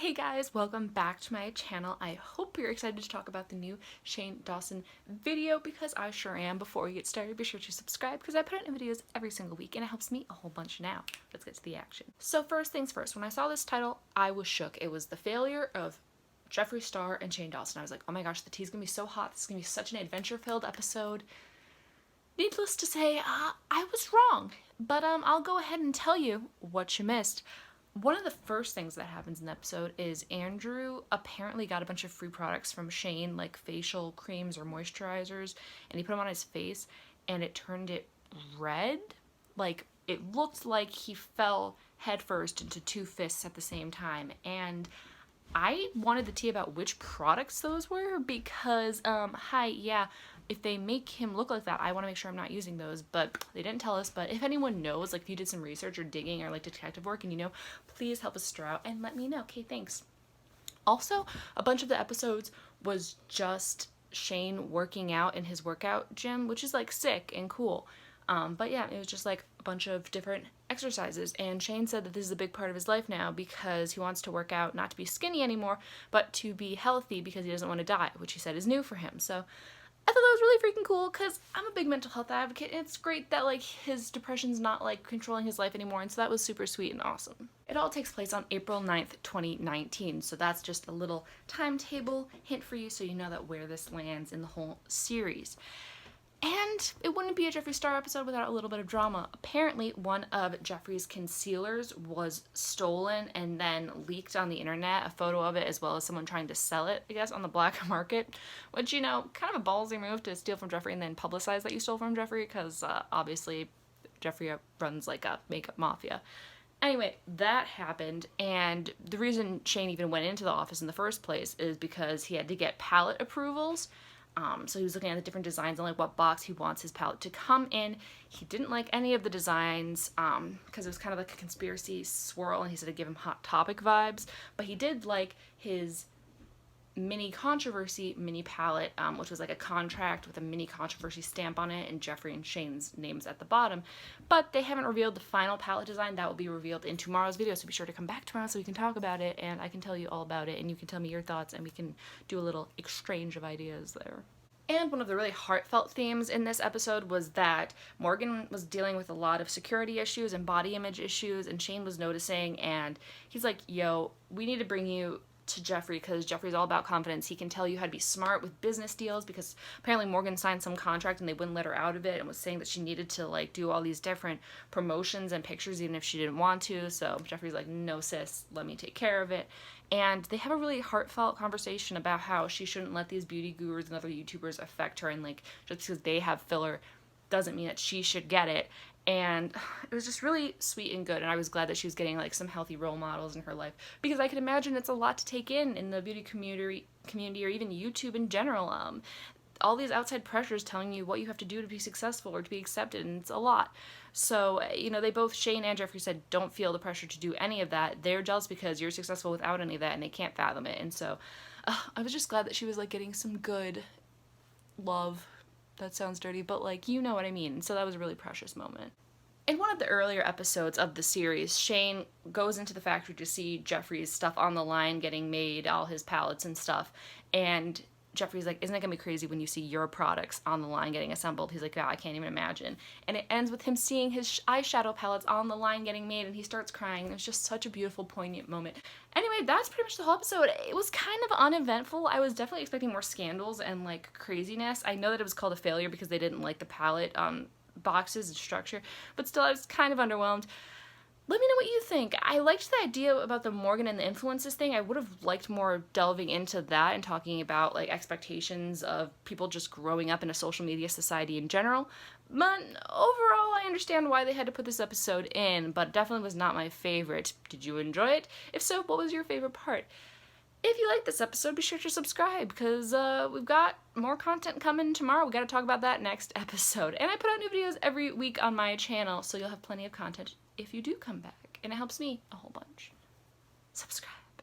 Hey guys, welcome back to my channel. I hope you're excited to talk about the new Shane Dawson video because I sure am. Before we get started, be sure to subscribe because I put out new videos every single week and it helps me a whole bunch now. Let's get to the action. So first things first, when I saw this title, I was shook. It was the failure of Jeffree Star and Shane Dawson. I was like, oh my gosh, the tea's gonna be so hot. This is gonna be such an adventure-filled episode. Needless to say, I was wrong, but I'll go ahead and tell you what you missed. One of the first things that happens in the episode is Andrew apparently got a bunch of free products from Shane, like facial creams or moisturizers, and he put them on his face, and it turned it red. Like, it looked like he fell headfirst into two fists at the same time, and I wanted the tea about which products those were because, if they make him look like that, I want to make sure I'm not using those, but they didn't tell us. But if anyone knows, like if you did some research or digging or like detective work and you know, please help us stir out and let me know. Okay, thanks. Also, a bunch of the episodes was just Shane working out in his workout gym, which is like sick and cool. But yeah, it was just like a bunch of different exercises, and Shane said that this is a big part of his life now because he wants to work out not to be skinny anymore, but to be healthy because he doesn't want to die, which he said is new for him. So I thought that was really freaking cool because I'm a big mental health advocate, and it's great that like his depression's not like controlling his life anymore, and so that was super sweet and awesome. It all takes place on April 9th, 2019, so that's just a little timetable hint for you so you know that where this lands in the whole series. And it wouldn't be a Jeffree Star episode without a little bit of drama. Apparently, one of Jeffree's concealers was stolen and then leaked on the internet, a photo of it, as well as someone trying to sell it, I guess, on the black market. Which, you know, kind of a ballsy move to steal from Jeffree and then publicize that you stole from Jeffree, because obviously Jeffree runs like a makeup mafia. Anyway, that happened, and the reason Shane even went into the office in the first place is because he had to get palette approvals. So he was looking at the different designs and like what box he wants his palette to come in. He didn't like any of the designs because it was kind of like a conspiracy swirl, and he said it'd give him Hot Topic vibes. But he did like his mini controversy mini palette, which was like a contract with a mini controversy stamp on it and Jeffree and Shane's names at the bottom. But they haven't revealed the final palette design. That will be revealed in tomorrow's video, so be sure to come back tomorrow so we can talk about it and I can tell you all about it and you can tell me your thoughts and we can do a little exchange of ideas there. And one of the really heartfelt themes in this episode was that Morgan was dealing with a lot of security issues and body image issues, and Shane was noticing, and he's like, yo, we need to bring you to Jeffree because Jeffree's all about confidence. He can tell you how to be smart with business deals because apparently Morgan signed some contract and they wouldn't let her out of it and was saying that she needed to like do all these different promotions and pictures even if she didn't want to. So Jeffree's like, no sis, let me take care of it. And they have a really heartfelt conversation about how she shouldn't let these beauty gurus and other YouTubers affect her, and like just because they have filler doesn't mean that she should get it. And it was just really sweet and good, and I was glad that she was getting like some healthy role models in her life because I could imagine it's a lot to take in the beauty community or even YouTube in general. All these outside pressures telling you what you have to do to be successful or to be accepted, and it's a lot. So, you know, they both, Shane and Jeffree, said don't feel the pressure to do any of that. They're jealous because you're successful without any of that and they can't fathom it. And so I was just glad that she was like getting some good love. That sounds dirty, but like, you know what I mean. So that was a really precious moment. In one of the earlier episodes of the series, Shane goes into the factory to see Jeffree's stuff on the line getting made, all his palettes and stuff, and Jeffree's like, isn't it gonna be crazy when you see your products on the line getting assembled? He's like, yeah, I can't even imagine. And it ends with him seeing his eyeshadow palettes on the line getting made, and he starts crying. And it was just such a beautiful, poignant moment. Anyway, that's pretty much the whole episode. It was kind of uneventful. I was definitely expecting more scandals and like craziness. I know that it was called a failure because they didn't like the palette boxes and structure, but still I was kind of underwhelmed. Let me know what you think. I liked the idea about the Morgan and the influences thing. I would have liked more delving into that and talking about like expectations of people just growing up in a social media society in general. But overall, I understand why they had to put this episode in, but definitely was not my favorite. Did you enjoy it? If so, what was your favorite part? If you like this episode, be sure to subscribe because we've got more content coming tomorrow. We got to talk about that next episode. And I put out new videos every week on my channel, so you'll have plenty of content if you do come back, and it helps me a whole bunch. Subscribe.